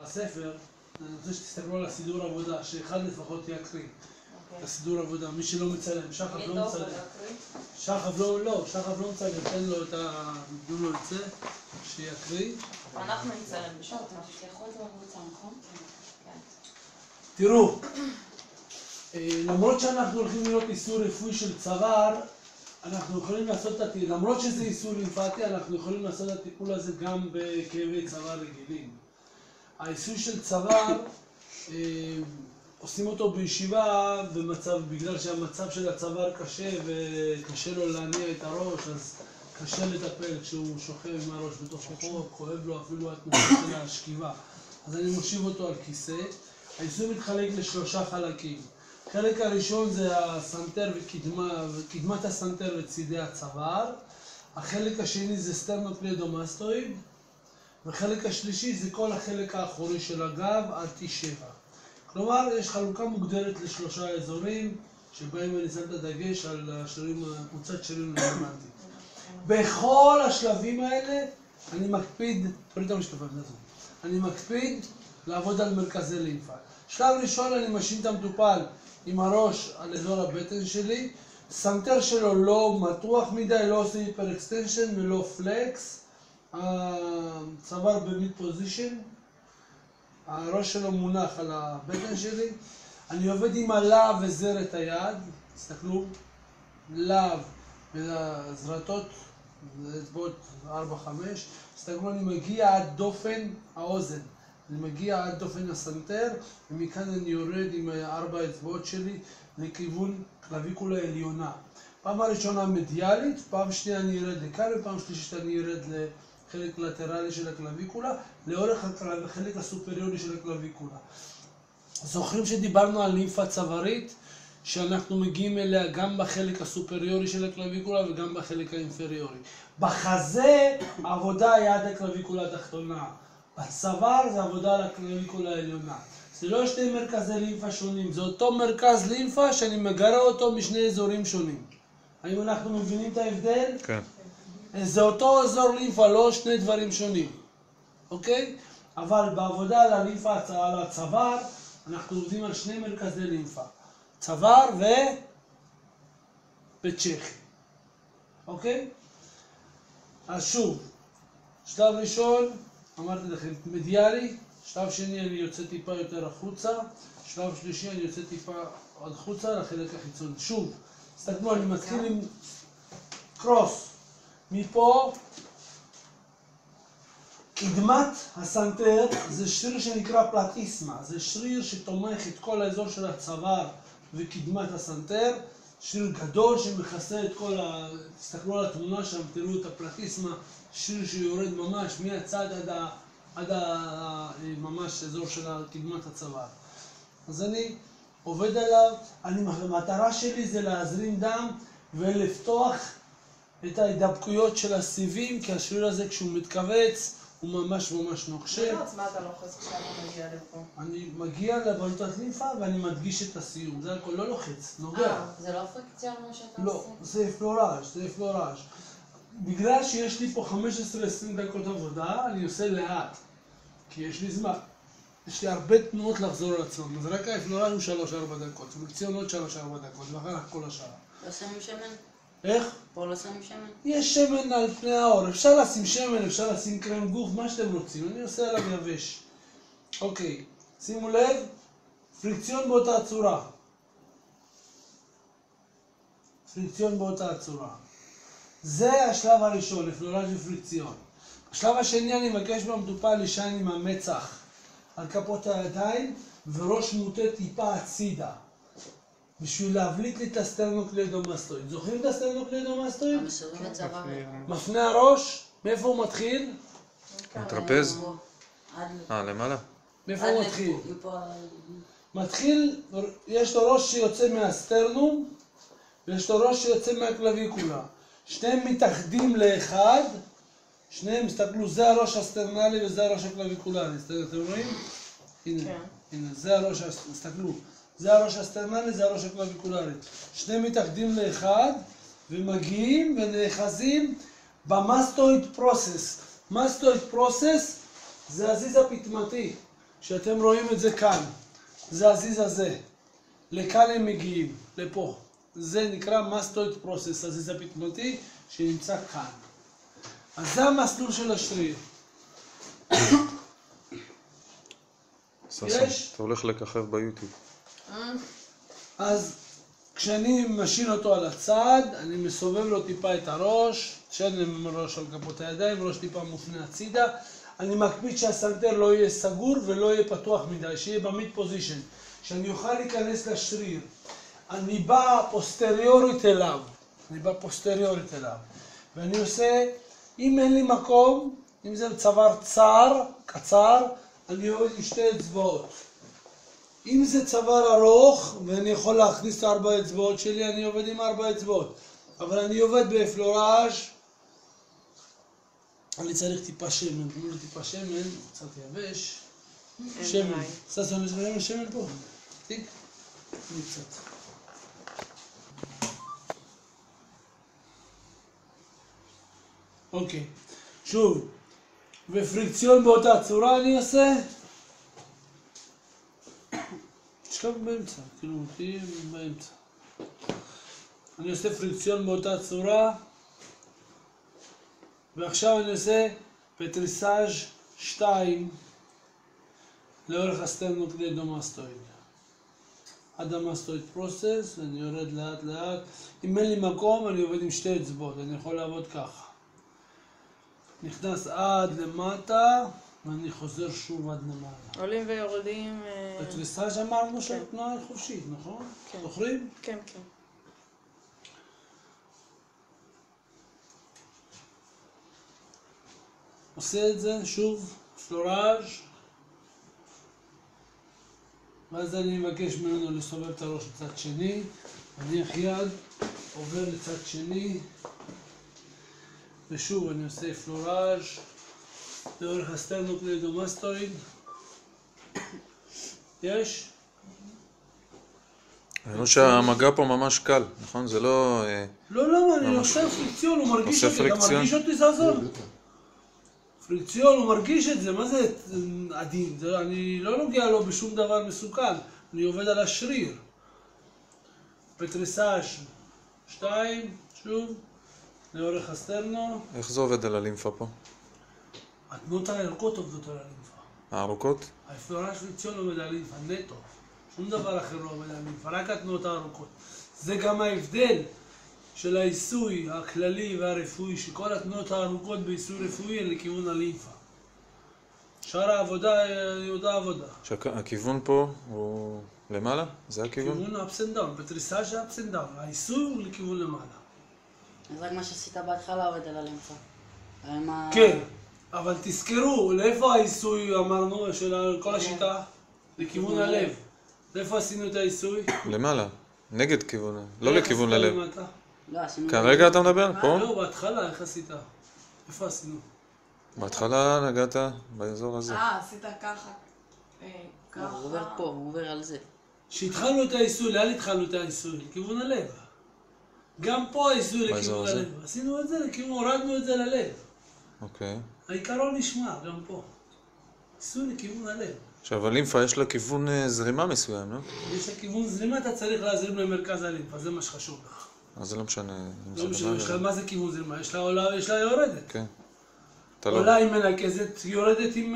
הספר, אני רוצה שתסתכלו על הסידור עבודה, שאחד לפחות יקריא את הסידור עבודה, מי שלא מצלם, שחף לא מצלם. שחף לא מצלם, תן לו את זה, שיקריא. אנחנו נצלם בשעות. תראו, למרות שאנחנו הולכים להיות איסור רפואי של צוואר, אנחנו יכולים לעשות את הטיפול, למרות שזה איסור לימפטי, אנחנו יכולים לעשות את הטיפול הזה גם בכאבי צוואר רגילים. האיסור של צוואר, עושים אותו בישיבה בגלל שהמצב של הצוואר קשה וקשה לו להניע את הראש, אז קשה לטפל כשהוא שוכב עם הראש בתוך חוק, כואב לו אפילו התנועה של השכיבה. אז אני מושיב אותו על כיסא. האיסור מתחלק לשלושה חלקים. החלק הראשון זה הסנטר וקדמת הסנטר וצידי הצוואר. החלק השני זה סטרנוקליידומסטואיד. והחלק השלישי זה כל החלק האחורי של הגב עד T7. כלומר, יש חלוקה מוגדרת לשלושה אזורים, שבהם אני שם את הדגש על קבוצת שרירים רלוונטית. בכל השלבים האלה אני מקפיד לעבוד על מרכזי לימפה. שלב ראשון אני משין את המטופל עם הראש על אזור הבטן שלי, סנטר שלו לא מתוח מדי, לא עושה היפר אקסטנשן ולא פלקס, הצוואר במיד פוזישן, הראש שלו מונח על הבטן שלי. אני עובד עם הלהב וזרת היד, תסתכלו, להב וזרטות, אצבעות 4-5, תסתכלו, אני מגיע עד דופן האוזן, אני מגיע עד דופן הסנטר, ומכאן אני יורד עם 4 אצבעות שלי לכיוון קלוויקולה עליונה. פעם הראשונה מדיאלית, פעם שנייה אני ירד לכאן, ופעם שלישית אני ירד לחלק לטרלי של הקלוויקולה, לאורך החלק הסופריורי של הקלוויקולה. זוכרים שדיברנו על לימפה צווארית, שאנחנו מגיעים אליה גם בחלק הסופריורי של הקלוויקולה וגם בחלק האינפריורי. בחזה העבודה היא עד הקלוויקולה התחתונה. בצוואר זה עבודה על הקלוויקולה העליונה. זה לא שני מרכזי לימפה שונים, זה אותו מרכז לימפה שאני מגרה אותו משני אזורים שונים. האם אנחנו מבינים את ההבדל? כן. זה אותו אזור לימפה, לא שני דברים שונים. אוקיי? אבל בעבודה על הלימפה, על הצוואר, אנחנו עובדים על שני מרכזי לימפה. צוואר ובצ'כי. אוקיי? אז שוב, שלב ראשון, אמרתי לכם, מדיאלי, שלב שני אני יוצא טיפה יותר החוצה, שלב שלישי אני יוצא טיפה החוצה לחלק החיצוני. שוב, תסתכלו, אני מתחיל עם קרוס. מפה, קדמת הסנטר זה שריר שנקרא פלטיסמה, זה שריר שתומך את כל האזור של הצוואר וקדמת הסנטר, שריר גדול שמכסה את כל תסתכלו על התמונה שם, תראו את הפלטיסמה, שריר שיורד ממש מהצד עד ממש אזור של קדמת הצוואר. אז אני עובד עליו, המטרה שלי זה להזרים דם ולפתוח את ההידבקויות של הסיבים, כי השריר הזה כשהוא מתכווץ הוא ממש נוקשה. מה אתה לוחץ כשאתה מגיע לפה? אני מגיע לבלוטת לימפה ואני מדגיש את הסיום, זה הכל, לא לוחץ, נוגע. זה לא פריקציה מה שאתה לא, עושה? זה פלוראז'. בגלל שיש לי פה 15-20 דקות עבודה, אני עושה לאט, כי יש לי זמן. יש לי הרבה תנועות לחזור על עצמם, אז רק הפלוראז' הוא 3-4 דקות, פריקציון עוד 3-4 דקות, ואחר כך כל השאר. לא שמים שמן? איך? פה לא שמים שמן? יש שמן על פני האור, אפשר לשים שמן, אפשר לשים קרם גוף, מה שאתם רוצים, אני עושה עליו יבש. אוקיי, שימו לב, פריקציון באותה צורה. פריקציון באותה צורה. זה השלב הראשון, לפלוראז' ופריקציון. בשלב השני אני מבקש מהמטופל לישן עם המצח על כפות הידיים וראש מוטה טיפה הצידה. בשביל להבליט לי את הסטרנוקליידומסטואיד. זוכרים את הסטרנוקליידומסטואיד? המסורים בצוואר. מפנה הראש, מאיפה הוא מתחיל? הטרפז? למעלה? מאיפה הוא מתחיל? מתחיל, יש לו ראש שיוצא מהסטרנום, ויש לו ראש שיוצא מהקלוויקולה. שניהם מתאחדים לאחד, שניהם, תסתכלו, זה הראש הסטרנלי וזה הראש הקלוויקולרי. אתם רואים? הנה, זה הראש, תסתכלו. זה הראש הסטרנלי, זה הראש הקלוויקולרי. שניהם מתאחדים לאחד ומגיעים ונאחזים במסטואיד פרוסס. מסטואיד פרוסס זה הזיז הפטמתי. שאתם רואים את זה כאן, זה הזיז הזה. לכאן הם מגיעים, לפה. זה נקרא מסטויד פרוסס, הזיז הפתמותי שנמצא כאן. אז זה המסלול של השריר. ששון, יש? אתה הולך לככב ביוטיוב. אז כשאני משין אותו על הצד, אני מסובב לו טיפה את הראש, שן ראש על כפות הידיים, ראש טיפה מופנה הצידה. אני מקפיד שהסנטר לא יהיה סגור ולא יהיה פתוח מדי, שיהיה במיד פוזישן, שאני אוכל להיכנס לשריר. אני בא פוסטריורית אליו, ואני עושה, אם אין לי מקום, אם זה צוואר קצר, אני עובד עם שתי אצבעות. אם זה צוואר ארוך, ואני יכול להכניס את 4 אצבעות שלי, אני עובד עם 4 אצבעות. אבל אני עובד בפלוראז', אני צריך טיפה שמן, תנו לי טיפה שמן, קצת יבש. שמן. ששון, יש בהם שמן פה? תיק? אני קצת. אוקיי. שוב, ופריקציון באותה צורה אני עושה. תשכב באמצע, כאילו, תהיה באמצע. אני עושה פריקציון באותה צורה. ועכשיו אני עושה פטריסאז' 2 לאורך הסטרנוקליידומאסטואיד. עד המאסטואיד פרוסס, אני יורד לאט לאט. אם אין לי מקום, אני עובד עם שתי אצבעות, אני יכול לעבוד ככה. נכנס עד למטה, ואני חוזר שוב עד למעלה. עולים ויורדים... פטריסאז' אמרנו שהתנועה היא חופשית, נכון? כן. זוכרים? כן, כן. עושה את זה, שוב, פלוראז', ואז אני מבקש ממנו לסובב את הראש לצד שני, מניח יד, עובר לצד שני, ושוב אני עושה פלוראז' לאורך הסטרנוקליידומאסטואיד. יש? ראינו שהמגע פה ממש קל, נכון? זה לא... לא, למה? אני עושה פריקציון, הוא מרגיש עושה אותי, אתה פריקציון? מרגיש אותי זזון? פריקציון, הוא מרגיש את זה, מה זה עדין? אני לא נוגע לו בשום דבר מסוכן, אני עובד על השריר. פטריסאז' 2, שוב, לאורך הסטרנו. איך זה עובד על הלימפה פה? התנועות הארוכות עובדות על הלימפה. הארוכות? הפלורז' פריקציון עובד על הלימפה, נטו. שום דבר אחר לא עובד על הלימפה, רק התנועות הארוכות. זה גם ההבדל של העיסוי הכללי והרפואי, שכל התנועות הארוכות בעיסוי רפואי הן לכיוון הלימפה. שאר העבודה היא אותה עבודה. שהכיוון פה הוא למעלה? זה הכיוון? כיוון אפס אנד דאון, פטריסאז' זה אפס אנד דאון, העיסוי הוא לכיוון למעלה. אז רק מה שעשית בהתחלה עובד על הלימפה. כן, אבל תזכרו, לאיפה העיסוי אמרנו של כל השיטה? לכיוון הלב. לאיפה עשינו את העיסוי? למעלה, נגד כיוון, לא לכיוון הלב. לא, עשינו... כרגע אתה מדבר? פה? לא, בהתחלה, איך עשית? איפה עשינו? בהתחלה נגעת באזור הזה. עשית ככה. ככה. הוא עובר פה, הוא עובר על זה. כשהתחלנו את העיסוי, לאן התחלנו את העיסוי? לכיוון הלב. גם פה העיסוי לכיוון הלב. עשינו את זה לכיוון, הורדנו את זה ללב. אוקיי. העיקרון נשמע, גם פה. עיסוי לכיוון הלב. עכשיו, הלימפה יש לה כיוון זרימה מסוים, לא? יש לה כיוון זרימה, אתה צריך להזרים למרכז הלימפה, זה מה שחשוב לך. אז זה לא משנה. לא משנה, יש לה, מה זה כיוון זרימה? יש לה עולה, יש לה יורדת. כן. אתה לא... עולה היא מנקזת, יורדת עם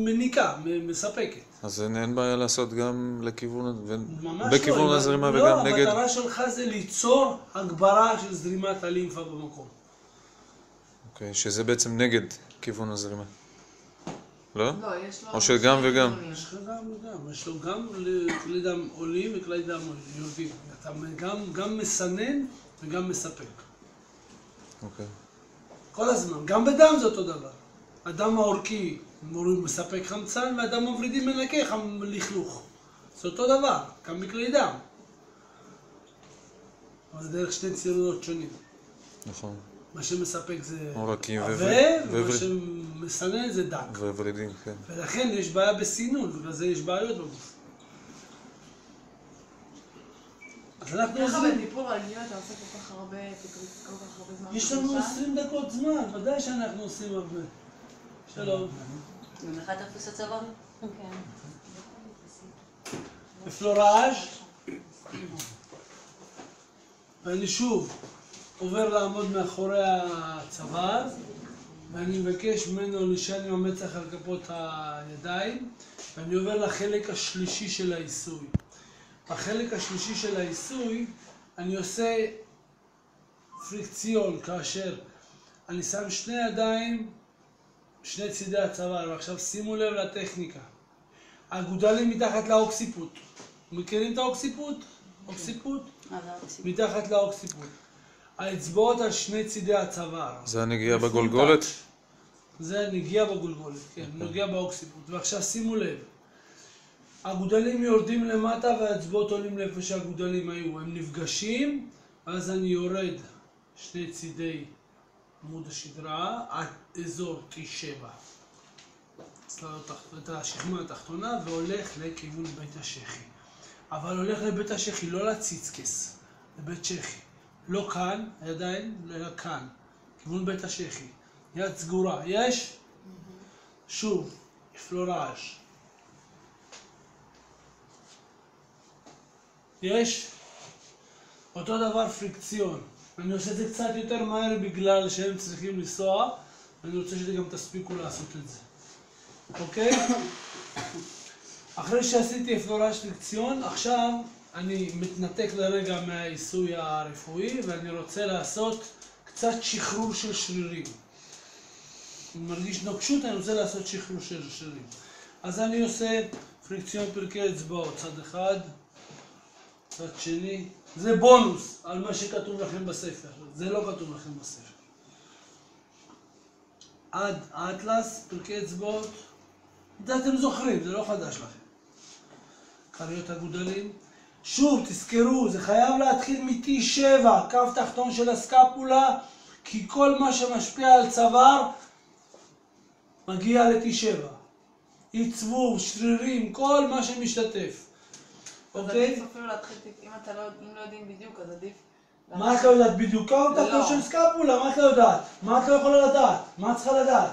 מניקה, מספקת. אז אין בעיה לעשות גם לכיוון, ממש בכיוון לא, הזרימה לא, וגם נגד... המטרה שלך זה ליצור הגברה של זרימת הלימפה במקום. אוקיי, שזה בעצם נגד כיוון הזרימה. לא? לא, יש לו... או שגם וגם. יש לך גם וגם, יש לו גם כלי דם עולים וכלי דם יורדים. אתה גם מסנן וגם מספק. אוקיי. כל הזמן, גם בדם זה אותו דבר. הדם העורקי מספק חמצן והדם הוורידי מנקה לכלוך. זה אותו דבר, גם בכלי דם. אבל זה דרך שני ציונות שונים. נכון. מה שמספק זה עורקים עבה, ומה שמסנן זה דק. וורידים, כן. ולכן יש בעיה בסינון, בגלל זה יש בעיות בגוף. אז אנחנו ככה עושים... בטיפול רגיל אתה עושה כל כך הרבה זמן. יש לנו 20 דקות זמן, ודאי שאנחנו עושים הרבה. שלום. ממך תפוס הצוואר? כן. פלוראז', ואני שוב עובר לעמוד מאחורי הצוואר, ואני מבקש ממנו להישען עם המצח על כפות הידיים, ואני עובר לחלק השלישי של העיסוי. בחלק השלישי של העיסוי אני עושה פריקציון, כאשר אני שם שני ידיים, שני צידי הצוואר, ועכשיו שימו לב לטכניקה. האגודלים מתחת לאוקסיפוט. מכירים את האוקסיפוט? אוקסיפוט? זה האוקסיפוט. מתחת לאוקסיפוט. האצבעות על שני צידי הצוואר. זה הנגיעה בגולגולת? זה נגיעה בגולגולת, כן, נגיעה באוקסיפוט. ועכשיו שימו לב, האגודלים יורדים למטה והאצבעות עולים לאיפה שהאגודלים היו. הם נפגשים, אז אני יורד שני צידי עמוד השדרה עד אזור T7. את השכמה התחתונה והולך לכיוון בית השחי. אבל הולך לבית השחי, לא לציצקס, לבית שחי. לא כאן, הידיים, אלא כאן. כיוון בית השחי. יד סגורה. יש? שוב, פלוראז'. יש? אותו דבר פריקציון. אני עושה את זה קצת יותר מהר בגלל שהם צריכים לנסוע, ואני רוצה שגם תספיקו לעשות את זה. אוקיי? אחרי שעשיתי פלוראז' פריקציון, עכשיו אני מתנתק לרגע מהעיסוי הרפואי, ואני רוצה לעשות קצת שחרור של שרירים. אני מרגיש נוקשות, אני רוצה לעשות שחרור של שרירים. אז אני עושה פריקציון פרקי אצבעות, צד אחד, צד שני. זה בונוס על מה שכתוב לכם בספר, זה לא כתוב לכם בספר. עד האטלס, פרקי אצבעות, זה אתם זוכרים, זה לא חדש לכם. כריות הגודלים. שוב, תזכרו, זה חייב להתחיל מ-T7, קו תחתון של הסקפולה, כי כל מה שמשפיע על צוואר מגיע ל-T7. עיצבוב, שרירים, כל מה שמשתתף. אז אוקיי? עדיף אפילו להתחיל, אם לא יודעים בדיוק, אז עדיף... מה את לא יודעת בדיוק? קו תחתון של סקפולה, מה את לא יודעת? מה את לא יכולה לדעת? מה את צריכה לדעת?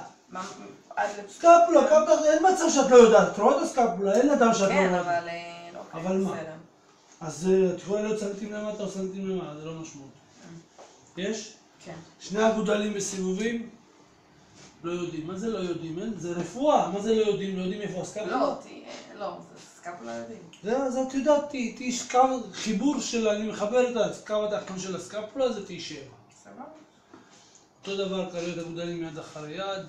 סקפולה, קו תחתון, אין מצב שאת לא יודעת. תראו את הסקפולה, אין אדם שאת לא כן, יודעת. אבל... אבל מה? אז את יכולה להיות סנטים למטה או סנטים למעלה, זה לא משמעות. יש? כן. שני אגודלים בסיבובים? לא יודעים. מה זה לא יודעים? זה רפואה. מה זה לא יודעים? לא יודעים איפה הסקפולה? לא, זה סקפולה יודעים. זה, אז את יודעת, יש קו חיבור של, אני מחבר את הקו התחתון של הסקפולה, זה T7. סבבה? אותו דבר, כריות אגודלים יד אחרי יד.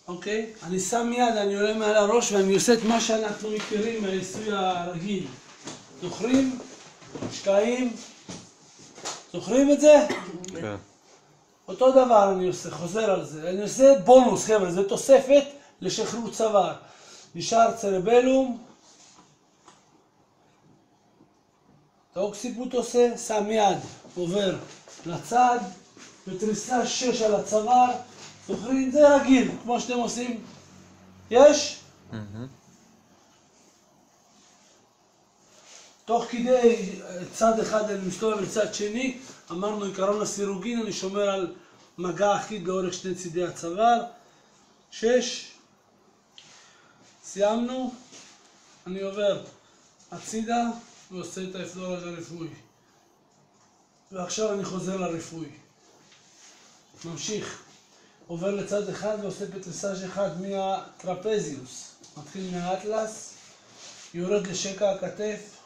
אוקיי? אני שם יד, אני עולה מעל הראש ואני עושה את מה שאנחנו מכירים מהעיסוי הרגיל. זוכרים? שקעים? זוכרים את זה? כן. אותו דבר אני עושה, חוזר על זה. אני עושה בונוס, חבר'ה, זה תוספת לשחרור צוואר. נשאר צרבלום. את האוקסיפוט עושה, שם יד, עובר לצד, ותריסה 6 על הצוואר. זוכרים? זה רגיל, כמו שאתם עושים. יש? תוך כדי צד אחד אני מסתובב לצד שני, אמרנו עיקרון הסירוגין, אני שומר על מגע אחיד לאורך שני צידי הצוואר. 6. סיימנו. אני עובר הצידה ועושה את הפלוראז' הרפואי. ועכשיו אני חוזר לרפואי. ממשיך. עובר לצד אחד ועושה פטריסאז' אחד מהטרפזיוס. מתחיל מהאטלס, יורד לשקע הכתף,